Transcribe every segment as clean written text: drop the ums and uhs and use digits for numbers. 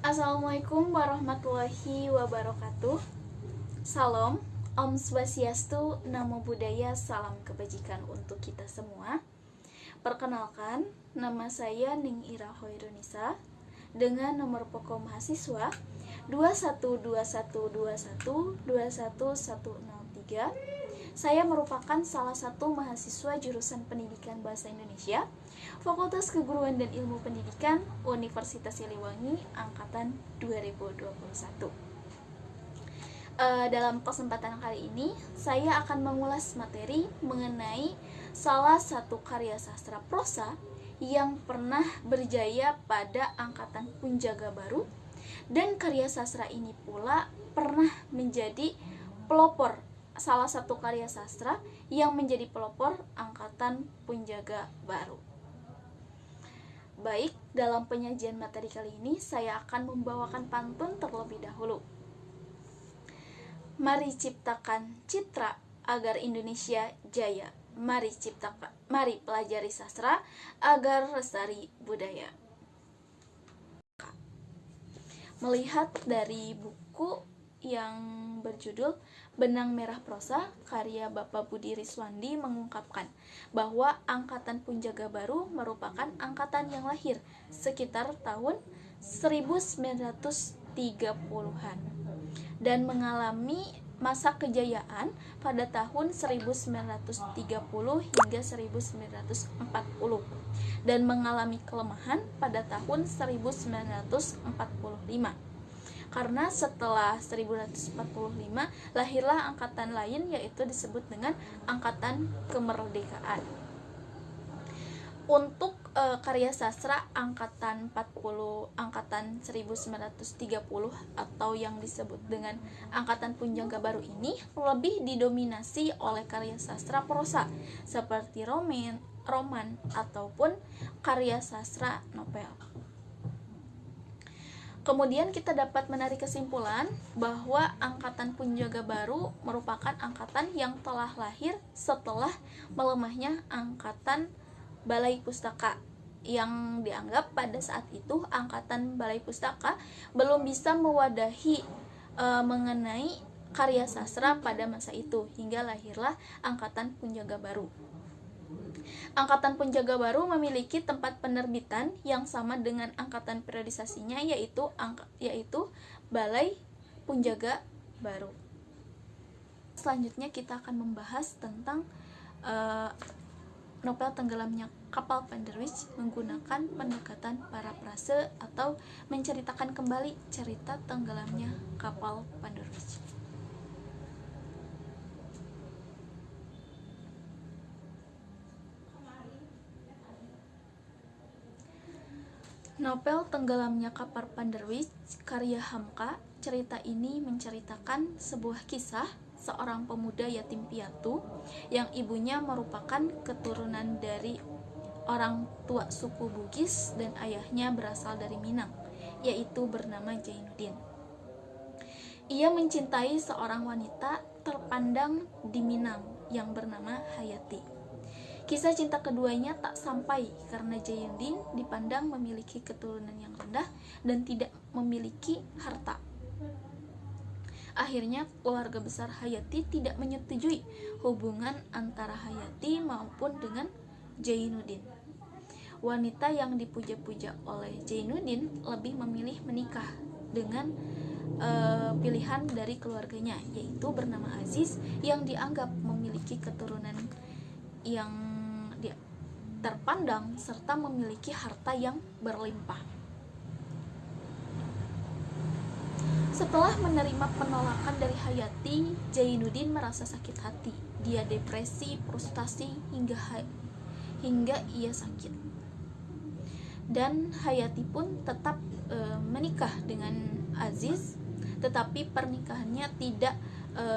Assalamualaikum warahmatullahi wabarakatuh. Salam, Om Swastiastu, Namo Buddhaya, salam kebajikan untuk kita semua. Perkenalkan, nama saya Ning Ira Hoirunisa dengan nomor pokok mahasiswa 21212121103. Saya merupakan salah satu mahasiswa jurusan Pendidikan Bahasa Indonesia, Fakultas Keguruan dan Ilmu Pendidikan, Universitas Siliwangi, angkatan 2021. Dalam kesempatan kali ini, saya akan mengulas materi mengenai salah satu karya sastra prosa yang pernah berjaya pada angkatan Punjaga Baru, dan karya sastra ini pula pernah menjadi pelopor, salah satu karya sastra yang menjadi pelopor angkatan Punjaga Baru. Baik, dalam penyajian materi kali ini saya akan membawakan pantun terlebih dahulu. Mari ciptakan citra agar Indonesia jaya. Mari pelajari sastra agar lestari budaya. Melihat dari buku yang berjudul Benang Merah Prosa karya Bapak Budi Riswandi mengungkapkan bahwa angkatan Punjaga Baru merupakan angkatan yang lahir sekitar tahun 1930-an dan mengalami masa kejayaan pada tahun 1930 hingga 1940 dan mengalami kelemahan pada tahun 1945. Karena setelah 1945 lahirlah angkatan lain, yaitu disebut dengan Angkatan Kemerdekaan. Untuk karya sastra angkatan 1930 atau yang disebut dengan Angkatan Punjaga Baru ini lebih didominasi oleh karya sastra prosa seperti roman ataupun karya sastra novel. Kemudian kita dapat menarik kesimpulan bahwa Angkatan Punjaga Baru merupakan angkatan yang telah lahir setelah melemahnya Angkatan Balai Pustaka, yang dianggap pada saat itu Angkatan Balai Pustaka belum bisa mewadahi mengenai karya sastra pada masa itu, hingga lahirlah Angkatan Punjaga Baru. Angkatan Punjaga Baru memiliki tempat penerbitan yang sama dengan angkatan periodisasinya, yaitu Balai Punjaga Baru. Selanjutnya kita akan membahas tentang novel Tenggelamnya Kapal Panderwich menggunakan pendekatan parafrase atau menceritakan kembali cerita tenggelamnya kapal Panderwich. Novel Tenggelamnya Kapal Panderwich karya Hamka. Cerita ini menceritakan sebuah kisah seorang pemuda yatim piatu yang ibunya merupakan keturunan dari orang tua suku Bugis dan ayahnya berasal dari Minang, yaitu bernama Jainuddin. Ia mencintai seorang wanita terpandang di Minang yang bernama Hayati. Kisah cinta keduanya tak sampai karena Jainuddin dipandang memiliki keturunan yang rendah dan tidak memiliki harta. Akhirnya keluarga besar Hayati tidak menyetujui hubungan antara Hayati maupun dengan Jainuddin. Wanita yang dipuja-puja oleh Jainuddin lebih memilih menikah dengan pilihan dari keluarganya, yaitu bernama Aziz, yang dianggap memiliki keturunan yang terpandang serta memiliki harta yang berlimpah. Setelah menerima penolakan dari Hayati, Jainuddin merasa sakit hati. Dia depresi, frustasi hingga ia sakit. Dan Hayati pun tetap menikah dengan Aziz, tetapi pernikahannya tidak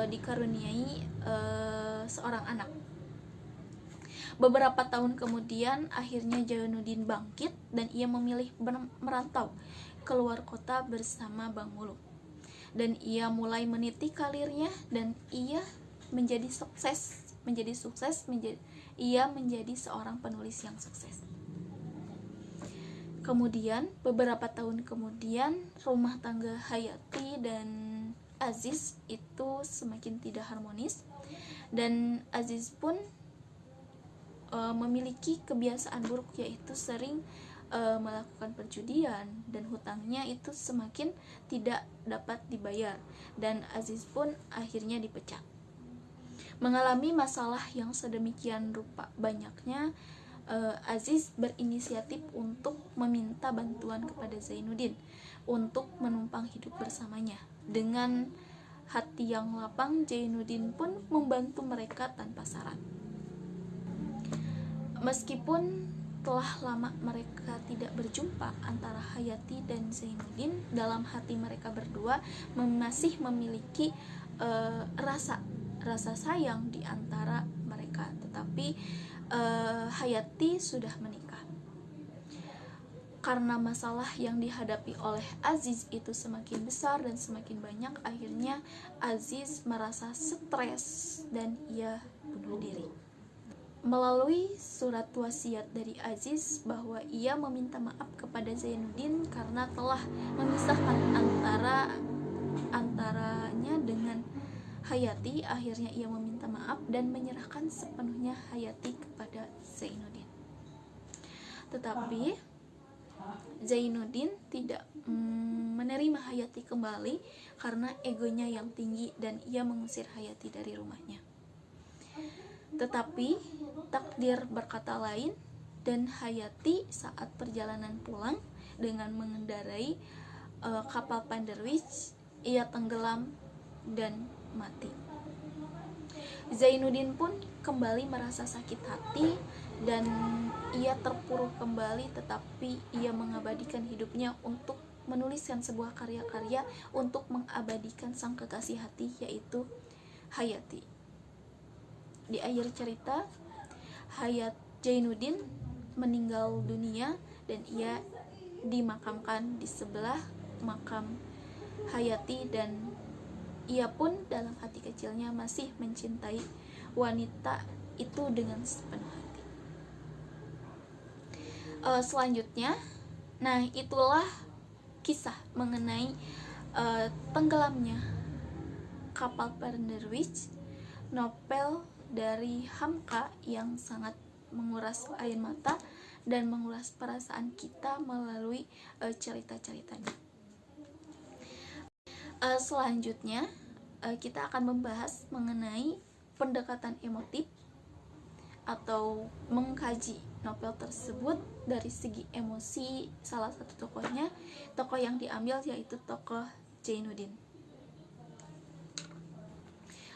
dikaruniai seorang anak. Beberapa tahun kemudian, akhirnya Jainuddin bangkit dan ia memilih merantau keluar kota bersama Bang Mulu. Dan ia mulai meniti karirnya dan ia menjadi sukses. Ia menjadi seorang penulis yang sukses. Kemudian beberapa tahun kemudian rumah tangga Hayati dan Aziz itu semakin tidak harmonis, dan Aziz pun memiliki kebiasaan buruk, yaitu sering melakukan perjudian, dan hutangnya itu semakin tidak dapat dibayar, dan Aziz pun akhirnya dipecat. Mengalami masalah yang sedemikian rupa banyaknya, Aziz berinisiatif untuk meminta bantuan kepada Zainuddin untuk menumpang hidup bersamanya. Dengan hati yang lapang, Zainuddin pun membantu mereka tanpa syarat. Meskipun telah lama mereka tidak berjumpa, antara Hayati dan Zainuddin, dalam hati mereka berdua masih memiliki rasa sayang di antara mereka. Tetapi Hayati sudah menikah. Karena masalah yang dihadapi oleh Aziz itu semakin besar dan semakin banyak, akhirnya Aziz merasa stres dan ia bunuh diri. Melalui surat wasiat dari Aziz bahwa ia meminta maaf kepada Zainuddin karena telah memisahkan antaranya dengan Hayati, akhirnya ia meminta maaf dan menyerahkan sepenuhnya Hayati kepada Zainuddin. Tetapi Zainuddin tidak menerima Hayati kembali karena egonya yang tinggi, dan ia mengusir Hayati dari rumahnya. Tetapi takdir berkata lain, dan Hayati saat perjalanan pulang dengan mengendarai kapal Panderwich, ia tenggelam dan mati. Zainuddin pun kembali merasa sakit hati dan ia terpuruk kembali, tetapi ia mengabadikan hidupnya untuk menuliskan sebuah karya-karya untuk mengabadikan sang kekasih hati, yaitu Hayati. Di akhir cerita, Zainuddin meninggal dunia dan ia dimakamkan di sebelah makam Hayati, dan ia pun dalam hati kecilnya masih mencintai wanita itu dengan sepenuh hati. Selanjutnya, nah itulah kisah mengenai tenggelamnya kapal Panderwich, novel dari Hamka yang sangat menguras air mata dan menguras perasaan kita melalui cerita-ceritanya. Selanjutnya kita akan membahas mengenai pendekatan emotif atau mengkaji novel tersebut dari segi emosi salah satu tokohnya. Tokoh yang diambil yaitu tokoh Zainuddin.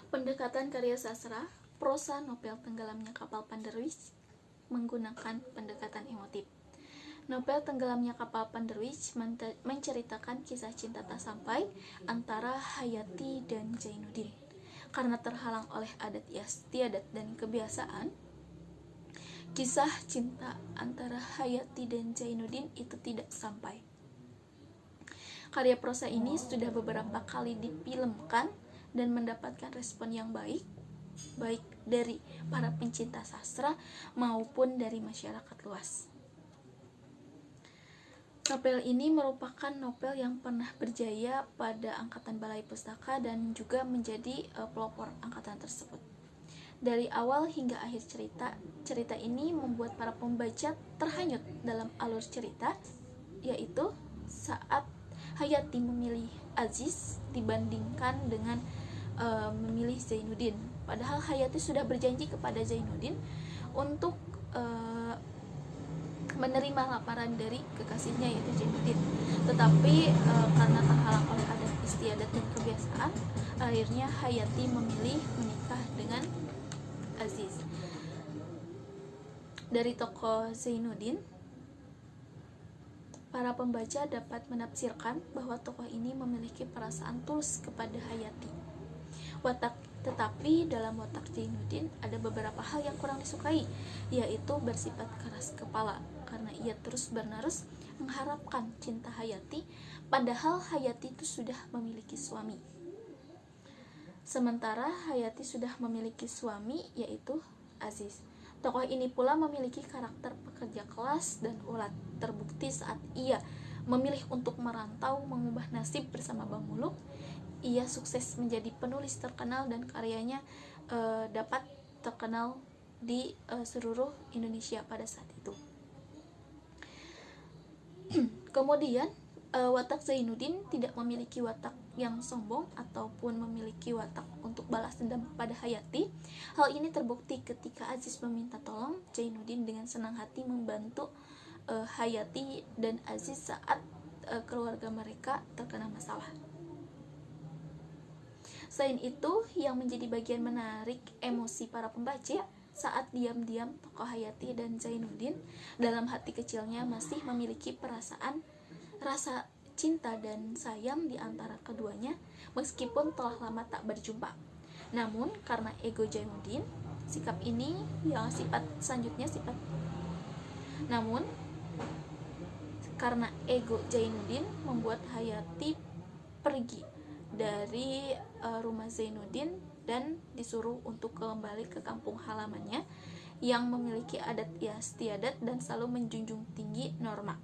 Pendekatan karya sastra prosa novel Tenggelamnya Kapal Panderwich menggunakan pendekatan emotif. Novel Tenggelamnya Kapal Panderwich menceritakan kisah cinta tak sampai antara Hayati dan Zainuddin. Karena terhalang oleh adat istiadat dan kebiasaan, kisah cinta antara Hayati dan Zainuddin itu tidak sampai. Karya prosa ini sudah beberapa kali difilmkan dan mendapatkan respon yang baik dari para pencinta sastra maupun dari masyarakat luas. Novel ini merupakan novel yang pernah berjaya pada angkatan Balai Pustaka dan juga menjadi pelopor angkatan tersebut. Dari awal hingga akhir cerita ini membuat para pembaca terhanyut dalam alur cerita, yaitu saat Hayati memilih Aziz dibandingkan dengan memilih Zainuddin. Padahal Hayati sudah berjanji kepada Zainuddin untuk menerima lamaran dari kekasihnya yaitu Zainuddin. Tetapi karena terhalang oleh adat istiadat dan kebiasaan, akhirnya Hayati memilih menikah dengan Aziz. Dari tokoh Zainuddin, para pembaca dapat menafsirkan bahwa tokoh ini memiliki perasaan tulus kepada Hayati. Tetapi dalam watak Zainuddin ada beberapa hal yang kurang disukai, yaitu bersifat keras kepala karena ia terus menerus mengharapkan cinta Hayati, padahal Hayati itu sudah memiliki suami. Sementara Hayati sudah memiliki suami yaitu Aziz. Tokoh ini pula memiliki karakter pekerja kelas dan ulat. Terbukti saat ia memilih untuk merantau mengubah nasib bersama Bang Muluk, ia sukses menjadi penulis terkenal dan karyanya dapat terkenal di seluruh Indonesia pada saat itu. Kemudian watak Zainuddin tidak memiliki watak yang sombong ataupun memiliki watak untuk balas dendam pada Hayati. Hal ini terbukti ketika Aziz meminta tolong Zainuddin dengan senang hati membantu Hayati dan Aziz saat keluarga mereka terkena masalah. Selain itu, yang menjadi bagian menarik emosi para pembaca saat diam-diam tokoh Hayati dan Zainuddin dalam hati kecilnya masih memiliki rasa cinta dan sayang di antara keduanya meskipun telah lama tak berjumpa. Namun karena ego Zainuddin, karena ego Zainuddin membuat Hayati pergi dari rumah Zainuddin dan disuruh untuk kembali ke kampung halamannya yang memiliki adat istiadat dan selalu menjunjung tinggi norma.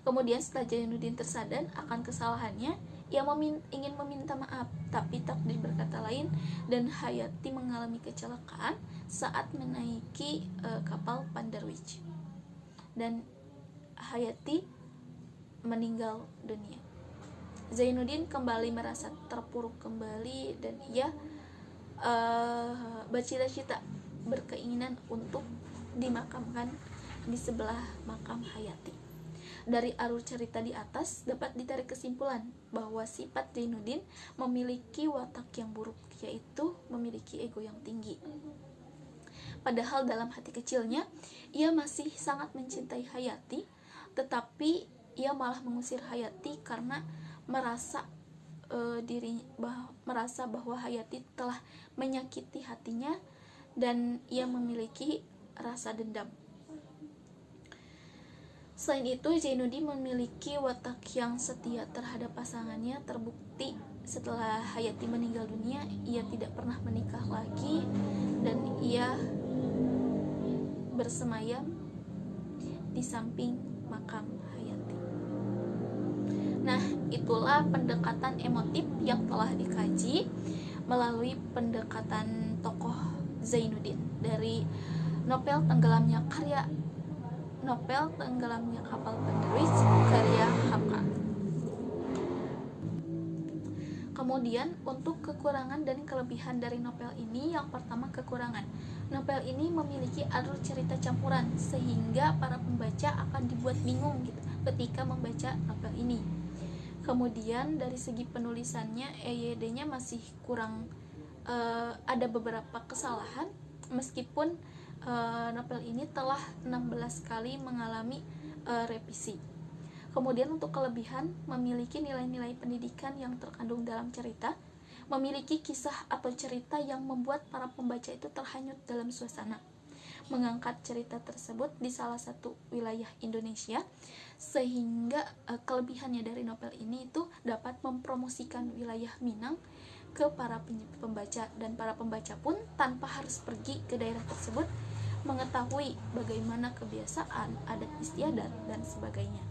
Kemudian setelah Zainuddin tersadar akan kesalahannya, ia ingin meminta maaf, tapi takdir berkata lain dan Hayati mengalami kecelakaan saat menaiki kapal Pandarwich dan Hayati meninggal dunia. Zainuddin kembali merasa terpuruk kembali dan ia berkeinginan untuk dimakamkan di sebelah makam Hayati. Dari alur cerita di atas dapat ditarik kesimpulan bahwa sifat Zainuddin memiliki watak yang buruk, yaitu memiliki ego yang tinggi. Padahal dalam hati kecilnya ia masih sangat mencintai Hayati, tetapi ia malah mengusir Hayati karena merasa bahwa Hayati telah menyakiti hatinya dan ia memiliki rasa dendam. Selain itu, Zainuddin memiliki watak yang setia terhadap pasangannya. Terbukti setelah Hayati meninggal dunia, ia tidak pernah menikah lagi dan ia bersemayam di samping makam Hayati. Nah, itulah pendekatan emotif yang telah dikaji melalui pendekatan tokoh Zainuddin dari novel Tenggelamnya Kapal Pandarwich karya Hamka. Kemudian untuk kekurangan dan kelebihan dari novel ini, yang pertama kekurangan. Novel ini memiliki alur cerita campuran sehingga para pembaca akan dibuat bingung ketika membaca novel ini. Kemudian dari segi penulisannya, EYD-nya masih kurang, ada beberapa kesalahan meskipun novel ini telah 16 kali mengalami revisi. Kemudian untuk kelebihan, memiliki nilai-nilai pendidikan yang terkandung dalam cerita, memiliki kisah atau cerita yang membuat para pembaca itu terhanyut dalam suasana, mengangkat cerita tersebut di salah satu wilayah Indonesia, sehingga kelebihannya dari novel ini itu dapat mempromosikan wilayah Minang ke para pembaca, dan para pembaca pun tanpa harus pergi ke daerah tersebut mengetahui bagaimana kebiasaan, adat istiadat, dan sebagainya.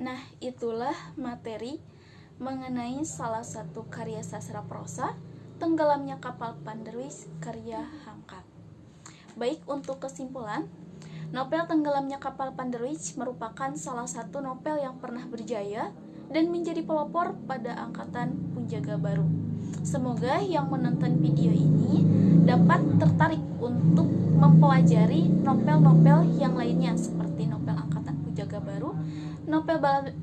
Nah, itulah materi mengenai salah satu karya sastra prosa, Tenggelamnya Kapal Pandarwich karya Hamka. Baik, untuk kesimpulan, novel Tenggelamnya Kapal Pandarwich merupakan salah satu novel yang pernah berjaya dan menjadi pelopor pada angkatan Punjaga Baru. Semoga yang menonton video ini dapat tertarik untuk mempelajari novel-novel yang lainnya seperti novel angkatan Punjaga Baru, novel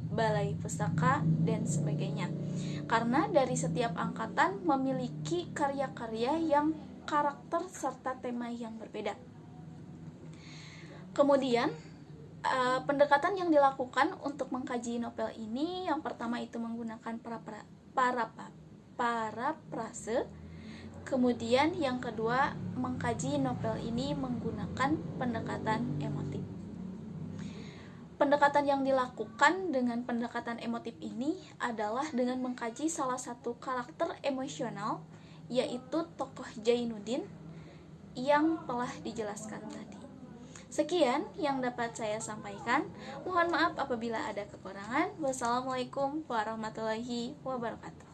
Balai Pustaka, dan sebagainya. Karena dari setiap angkatan memiliki karya-karya yang karakter serta tema yang berbeda. Kemudian pendekatan yang dilakukan untuk mengkaji novel ini, yang pertama itu menggunakan parafrase. Kemudian yang kedua, mengkaji novel ini menggunakan pendekatan emotif. Pendekatan yang dilakukan dengan pendekatan emotif ini adalah dengan mengkaji salah satu karakter emosional, yaitu tokoh Jainuddin yang telah dijelaskan tadi. Sekian yang dapat saya sampaikan. Mohon maaf apabila ada kekurangan. Wassalamualaikum warahmatullahi wabarakatuh.